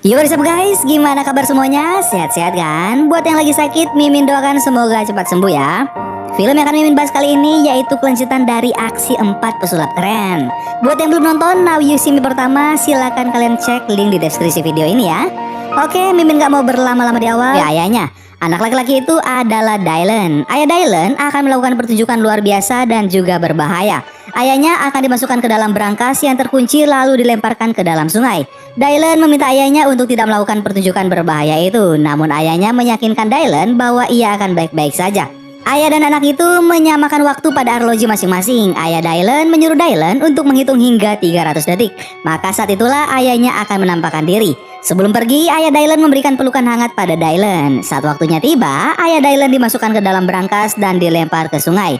Yo, what's up guys, gimana kabar semuanya? Sehat-sehat kan? Buat yang lagi sakit, Mimin doakan semoga cepat sembuh ya. Film yang akan Mimin bahas kali ini yaitu kelanjutan dari aksi 4 pesulap keren. Buat yang belum nonton Now You See Me pertama, silakan kalian cek link di deskripsi video ini ya. Oke, Mimin gak mau berlama-lama di awal. Ya, ayahnya, anak laki-laki itu adalah Dylan. Ayah Dylan akan melakukan pertunjukan luar biasa dan juga berbahaya. Ayahnya akan dimasukkan ke dalam brankas yang terkunci lalu dilemparkan ke dalam sungai. Dylan meminta ayahnya untuk tidak melakukan pertunjukan berbahaya itu. Namun ayahnya meyakinkan Dylan bahwa ia akan baik-baik saja. Ayah dan anak itu menyamakan waktu pada arloji masing-masing. Ayah Dylan menyuruh Dylan untuk menghitung hingga 300 detik. Maka saat itulah ayahnya akan menampakkan diri. Sebelum pergi, ayah Dylan memberikan pelukan hangat pada Dylan. Saat waktunya tiba, ayah Dylan dimasukkan ke dalam brankas dan dilempar ke sungai.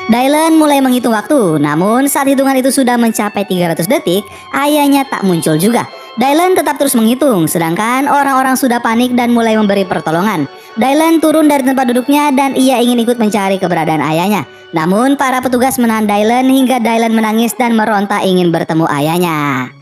Dylan mulai menghitung waktu, namun saat hitungan itu sudah mencapai 300 detik, ayahnya tak muncul juga. Dylan tetap terus menghitung, sedangkan orang-orang sudah panik dan mulai memberi pertolongan. Dylan turun dari tempat duduknya dan ia ingin ikut mencari keberadaan ayahnya. Namun para petugas menahan Dylan hingga Dylan menangis dan meronta ingin bertemu ayahnya.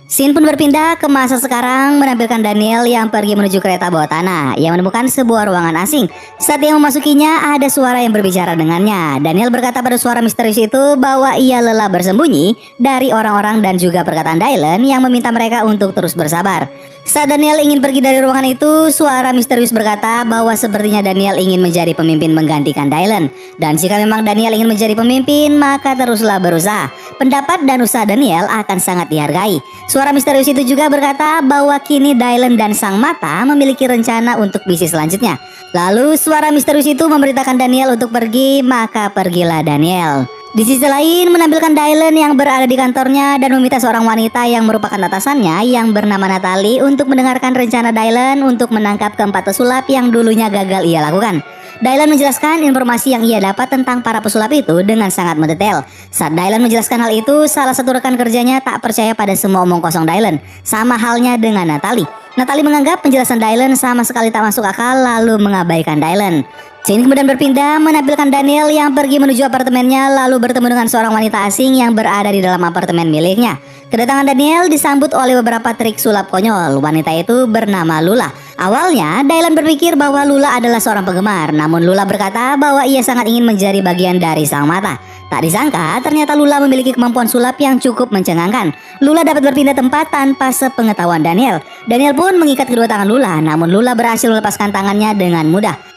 Scene pun berpindah ke masa sekarang menampilkan Daniel yang pergi menuju kereta bawah tanah. Ia menemukan sebuah ruangan asing. Saat ia memasukinya ada suara yang berbicara dengannya. Daniel berkata pada suara misterius itu bahwa ia lelah bersembunyi dari orang-orang dan juga perkataan Dylan yang meminta mereka untuk terus bersabar. Saat Daniel ingin pergi dari ruangan itu, suara misterius berkata bahwa sepertinya Daniel ingin menjadi pemimpin menggantikan Dylan. Dan jika memang Daniel ingin menjadi pemimpin, maka teruslah berusaha. Pendapat dan usaha Daniel akan sangat dihargai. Suara misterius itu juga berkata bahwa kini Dylan dan Sang Mata memiliki rencana untuk bisnis selanjutnya. Lalu suara misterius itu memberitakan Daniel untuk pergi, maka pergilah Daniel. Di sisi lain menampilkan Dylan yang berada di kantornya dan meminta seorang wanita yang merupakan atasannya yang bernama Natalie untuk mendengarkan rencana Dylan untuk menangkap keempat pesulap yang dulunya gagal ia lakukan. Dylan menjelaskan informasi yang ia dapat tentang para pesulap itu dengan sangat mendetail. Saat Dylan menjelaskan hal itu, salah satu rekan kerjanya tak percaya pada semua omong kosong Dylan. Sama halnya dengan Natalie. Natalie menganggap penjelasan Dylan sama sekali tak masuk akal lalu mengabaikan Dylan. Scene kemudian berpindah menampilkan Daniel yang pergi menuju apartemennya lalu bertemu dengan seorang wanita asing yang berada di dalam apartemen miliknya. Kedatangan Daniel disambut oleh beberapa trik sulap konyol. Wanita itu bernama Lula. Awalnya Dylan berpikir bahwa Lula adalah seorang penggemar, namun Lula berkata bahwa ia sangat ingin menjadi bagian dari Sang Mata. Tak disangka ternyata Lula memiliki kemampuan sulap yang cukup mencengangkan. Lula dapat berpindah tempat tanpa sepengetahuan Daniel. Daniel pun mengikat kedua tangan Lula, namun Lula berhasil melepaskan tangannya dengan mudah.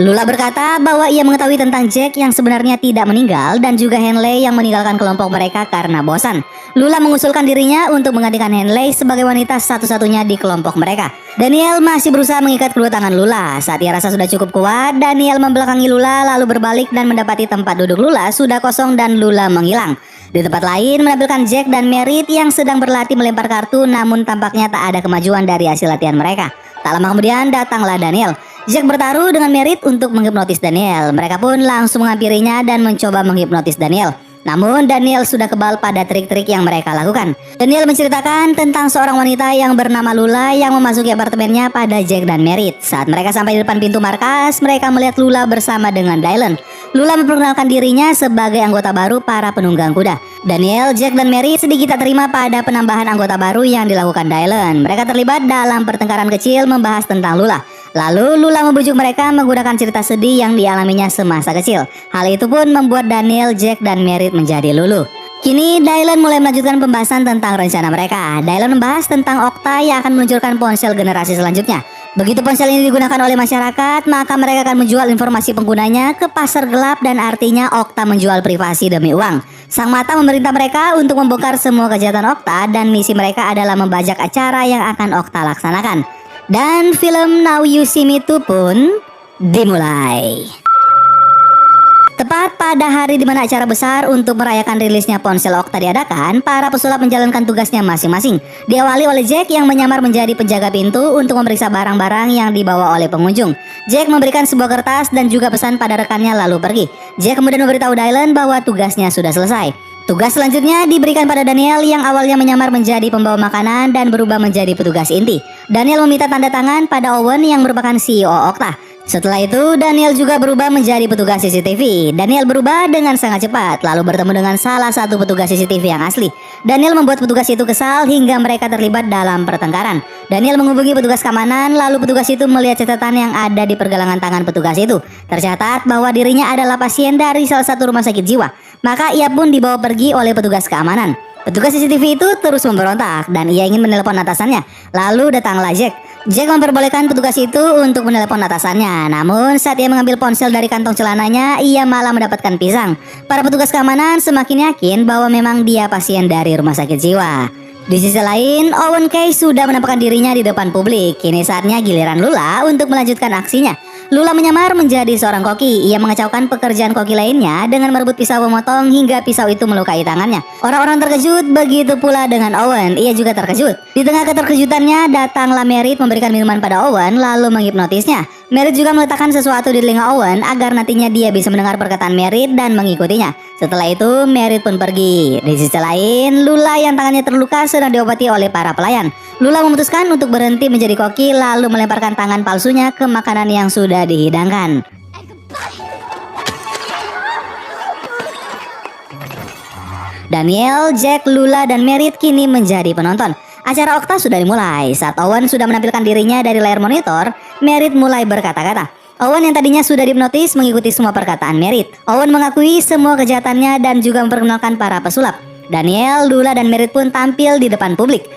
Lula berkata bahwa ia mengetahui tentang Jack yang sebenarnya tidak meninggal dan juga Henley yang meninggalkan kelompok mereka karena bosan. Lula mengusulkan dirinya untuk menggantikan Henley sebagai wanita satu-satunya di kelompok mereka. Daniel masih berusaha mengikat kedua tangan Lula. Saat ia rasa sudah cukup kuat, Daniel membelakangi Lula lalu berbalik dan mendapati tempat duduk Lula sudah kosong dan Lula menghilang. Di tempat lain menampilkan Jack dan Merritt yang sedang berlatih melempar kartu, namun tampaknya tak ada kemajuan dari hasil latihan mereka. Tak lama kemudian datanglah Daniel. Jack bertaruh dengan Merritt untuk menghipnotis Daniel. Mereka pun langsung menghampirinya dan mencoba menghipnotis Daniel. Namun Daniel sudah kebal pada trik-trik yang mereka lakukan. Daniel menceritakan tentang seorang wanita yang bernama Lula yang memasuki apartemennya pada Jack dan Merritt. Saat mereka sampai di depan pintu markas, mereka melihat Lula bersama dengan Dylan. Lula memperkenalkan dirinya sebagai anggota baru para penunggang kuda. Daniel, Jack, dan Merritt sedikit tak terima pada penambahan anggota baru yang dilakukan Dylan. Mereka terlibat dalam pertengkaran kecil membahas tentang Lula. Lalu Lula membujuk mereka menggunakan cerita sedih yang dialaminya semasa kecil. Hal itu pun membuat Daniel, Jack, dan Merritt menjadi luluh. Kini Dylan mulai melanjutkan pembahasan tentang rencana mereka. Dylan membahas tentang Okta yang akan meluncurkan ponsel generasi selanjutnya. Begitu ponsel ini digunakan oleh masyarakat, maka mereka akan menjual informasi penggunanya ke pasar gelap dan artinya Okta menjual privasi demi uang. Sang Mata memerintah mereka untuk membongkar semua kejahatan Okta dan misi mereka adalah membajak acara yang akan Okta laksanakan. Dan film Now You See Me 2 pun dimulai. Tepat pada hari di mana acara besar untuk merayakan rilisnya ponsel Okta diadakan, para pesulap menjalankan tugasnya masing-masing. Diawali oleh Jack yang menyamar menjadi penjaga pintu untuk memeriksa barang-barang yang dibawa oleh pengunjung. Jack memberikan sebuah kertas dan juga pesan pada rekannya lalu pergi. Jack kemudian memberitahu Dylan bahwa tugasnya sudah selesai. Tugas selanjutnya diberikan pada Daniel yang awalnya menyamar menjadi pembawa makanan dan berubah menjadi petugas inti. Daniel meminta tanda tangan pada Owen yang merupakan CEO Okta. Setelah itu, Daniel juga berubah menjadi petugas CCTV. Daniel berubah dengan sangat cepat, lalu bertemu dengan salah satu petugas CCTV yang asli. Daniel membuat petugas itu kesal hingga mereka terlibat dalam pertengkaran. Daniel menghubungi petugas keamanan, lalu petugas itu melihat catatan yang ada di pergelangan tangan petugas itu. Tercatat bahwa dirinya adalah pasien dari salah satu rumah sakit jiwa. Maka ia pun dibawa pergi oleh petugas keamanan. Petugas CCTV itu terus memberontak dan ia ingin menelepon atasannya. Lalu datanglah Jack. Jack memperbolehkan petugas itu untuk menelepon atasannya. Namun saat ia mengambil ponsel dari kantong celananya, ia malah mendapatkan pisang. Para petugas keamanan semakin yakin bahwa memang dia pasien dari rumah sakit jiwa. Di sisi lain, Owen Case sudah menampakkan dirinya di depan publik. Kini saatnya giliran Lula untuk melanjutkan aksinya. Lula menyamar menjadi seorang koki. Ia mengacaukan pekerjaan koki lainnya dengan merebut pisau pemotong hingga pisau itu melukai tangannya. Orang-orang terkejut, begitu pula dengan Owen. Ia juga terkejut. Di tengah keterkejutannya, datanglah Merit memberikan minuman pada Owen lalu menghipnotisnya. Merit juga meletakkan sesuatu di telinga Owen agar nantinya dia bisa mendengar perkataan Merit dan mengikutinya. Setelah itu, Merit pun pergi. Di sisi lain, Lula yang tangannya terluka sedang diobati oleh para pelayan. Lula memutuskan untuk berhenti menjadi koki lalu melemparkan tangan palsunya ke makanan yang sudah dihidangkan. Daniel, Jack, Lula, dan Merit kini menjadi penonton. Acara Okta sudah dimulai. Saat Owen sudah menampilkan dirinya dari layar monitor, Merit mulai berkata-kata. Owen yang tadinya sudah dihipnotis mengikuti semua perkataan Merit. Owen mengakui semua kejahatannya dan juga memperkenalkan para pesulap. Daniel, Lula, dan Merit pun tampil di depan publik.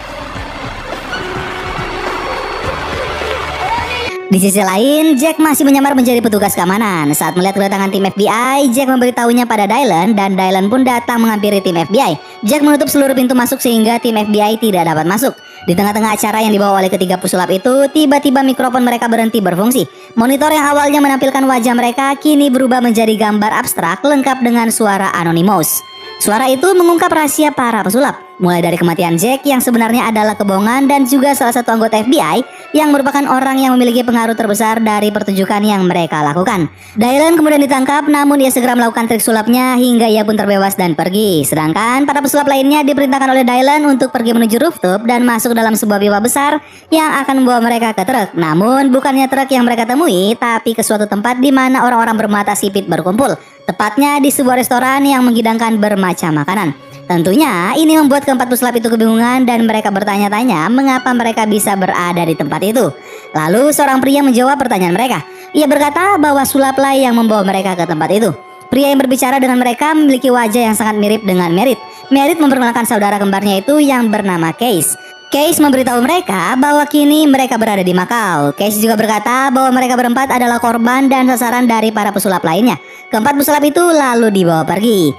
Di sisi lain, Jack masih menyamar menjadi petugas keamanan. Saat melihat kedatangan tim FBI, Jack memberitahunya pada Dylan dan Dylan pun datang menghampiri tim FBI. Jack menutup seluruh pintu masuk sehingga tim FBI tidak dapat masuk. Di tengah-tengah acara yang dibawa oleh ketiga pesulap itu, tiba-tiba mikrofon mereka berhenti berfungsi. Monitor yang awalnya menampilkan wajah mereka kini berubah menjadi gambar abstrak lengkap dengan suara Anonymous. Suara itu mengungkap rahasia para pesulap, mulai dari kematian Jack yang sebenarnya adalah kebohongan dan juga salah satu anggota FBI yang merupakan orang yang memiliki pengaruh terbesar dari pertunjukan yang mereka lakukan. Dylan kemudian ditangkap, namun ia segera melakukan trik sulapnya hingga ia pun terbebas dan pergi. Sedangkan para pesulap lainnya diperintahkan oleh Dylan untuk pergi menuju rooftop dan masuk dalam sebuah pipa besar yang akan membawa mereka ke truk. Namun bukannya truk yang mereka temui, tapi ke suatu tempat di mana orang-orang bermata sipit berkumpul. Tepatnya di sebuah restoran yang menghidangkan bermacam makanan. Tentunya ini membuat keempat pesulap itu kebingungan dan mereka bertanya-tanya mengapa mereka bisa berada di tempat itu. Lalu seorang pria menjawab pertanyaan mereka. Ia berkata bahwa sulaplah yang membawa mereka ke tempat itu. Pria yang berbicara dengan mereka memiliki wajah yang sangat mirip dengan Merit. Merit memperkenalkan saudara kembarnya itu yang bernama Case. Case memberitahu mereka bahwa kini mereka berada di Macau. Case juga berkata bahwa mereka berempat adalah korban dan sasaran dari para pesulap lainnya. Keempat pesulap itu lalu dibawa pergi.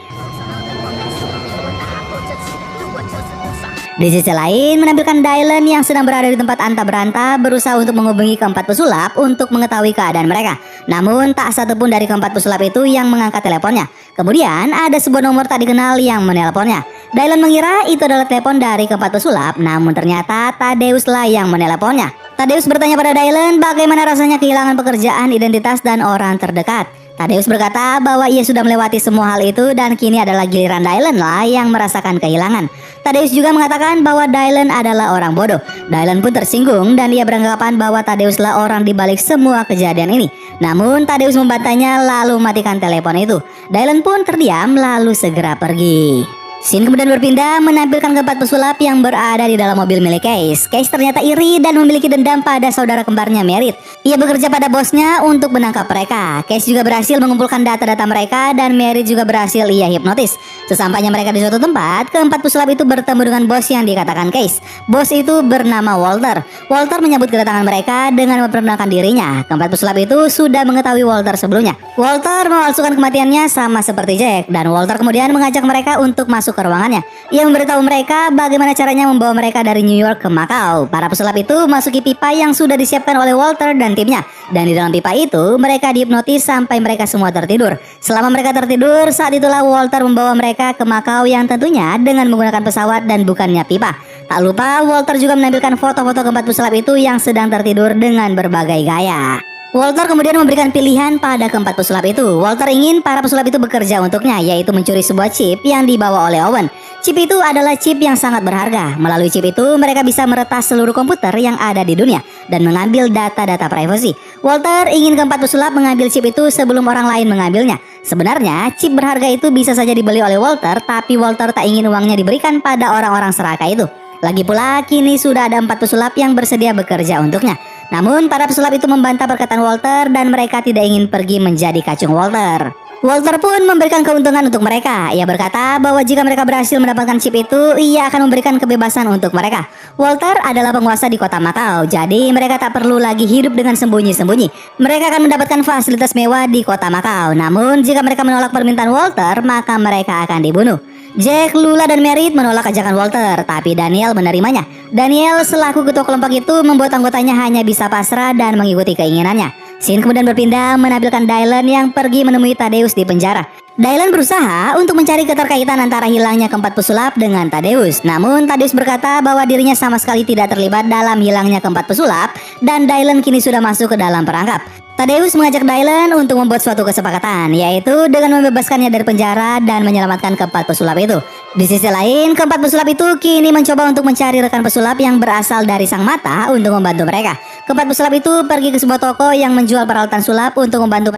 Di sisi lain, menampilkan Dylan yang sedang berada di tempat anta beranta berusaha untuk menghubungi keempat pesulap untuk mengetahui keadaan mereka. Namun tak satupun dari keempat pesulap itu yang mengangkat teleponnya. Kemudian ada sebuah nomor tak dikenal yang menelponnya. Dylan mengira itu adalah telepon dari keempat pesulap, namun ternyata Tadeus lah yang menelponnya. Tadeus bertanya pada Dylan bagaimana rasanya kehilangan pekerjaan, identitas, dan orang terdekat. Tadeus berkata bahwa ia sudah melewati semua hal itu dan kini adalah giliran Dylan lah yang merasakan kehilangan. Tadeus juga mengatakan bahwa Dylan adalah orang bodoh. Dylan pun tersinggung dan ia beranggapan bahwa Tadeuslah orang di balik semua kejadian ini. Namun Tadeus membantahnya lalu matikan telepon itu. Dylan pun terdiam lalu segera pergi. Scene kemudian berpindah menampilkan keempat pesulap yang berada di dalam mobil milik Case. Case ternyata iri dan memiliki dendam pada saudara kembarnya Merit. Ia bekerja pada bosnya untuk menangkap mereka. Case juga berhasil mengumpulkan data-data mereka dan Merit juga berhasil ia hipnotis. Sesampainya mereka di suatu tempat, keempat pesulap itu bertemu dengan bos yang dikatakan Case. Bos itu bernama Walter. Walter menyambut kedatangan mereka dengan memperkenalkan dirinya. Keempat pesulap itu sudah mengetahui Walter sebelumnya. Walter memalsukan kematiannya sama seperti Jack dan Walter kemudian mengajak mereka untuk masuk ke ruangannya. Ia memberitahu mereka bagaimana caranya membawa mereka dari New York ke Macau. Para pesulap itu masuki pipa yang sudah disiapkan oleh Walter dan timnya. Dan di dalam pipa itu mereka dihipnotis sampai mereka semua tertidur. Selama mereka tertidur, saat itulah Walter membawa mereka ke Macau yang tentunya dengan menggunakan pesawat dan bukannya pipa. Tak lupa Walter juga menampilkan foto-foto keempat pesulap itu yang sedang tertidur dengan berbagai gaya. Walter kemudian memberikan pilihan pada keempat pesulap itu. Walter ingin para pesulap itu bekerja untuknya, yaitu mencuri sebuah chip yang dibawa oleh Owen. Chip itu adalah chip yang sangat berharga. Melalui chip itu mereka bisa meretas seluruh komputer yang ada di dunia dan mengambil data-data privasi. Walter ingin keempat pesulap mengambil chip itu sebelum orang lain mengambilnya. Sebenarnya chip berharga itu bisa saja dibeli oleh Walter, tapi Walter tak ingin uangnya diberikan pada orang-orang serakah itu. Lagi pula kini sudah ada 4 pesulap yang bersedia bekerja untuknya. Namun para pesulap itu membantah perkataan Walter dan mereka tidak ingin pergi menjadi kacung Walter. Walter pun memberikan keuntungan untuk mereka. Ia berkata bahwa jika mereka berhasil mendapatkan chip itu, ia akan memberikan kebebasan untuk mereka. Walter adalah penguasa di kota Macau, jadi mereka tak perlu lagi hidup dengan sembunyi-sembunyi. Mereka akan mendapatkan fasilitas mewah di kota Macau. Namun jika mereka menolak permintaan Walter, maka mereka akan dibunuh. Jack, Lula, dan Merit menolak ajakan Walter, tapi Daniel menerimanya. Daniel selaku ketua kelompok itu membuat anggotanya hanya bisa pasrah dan mengikuti keinginannya. Scene kemudian berpindah menampilkan Dylan yang pergi menemui Thaddeus di penjara. Dylan berusaha untuk mencari keterkaitan antara hilangnya keempat pesulap dengan Thaddeus. Namun Thaddeus berkata bahwa dirinya sama sekali tidak terlibat dalam hilangnya keempat pesulap dan Dylan kini sudah masuk ke dalam perangkap. Thaddeus mengajak Dylan untuk membuat suatu kesepakatan, yaitu dengan membebaskannya dari penjara dan menyelamatkan keempat pesulap itu. Di sisi lain, keempat pesulap itu kini mencoba untuk mencari rekan pesulap yang berasal dari Sang Mata untuk membantu mereka. Keempat pesulap itu pergi ke sebuah toko yang menjual peralatan sulap untuk membantu.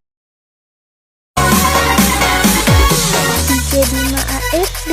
Jadi AFD.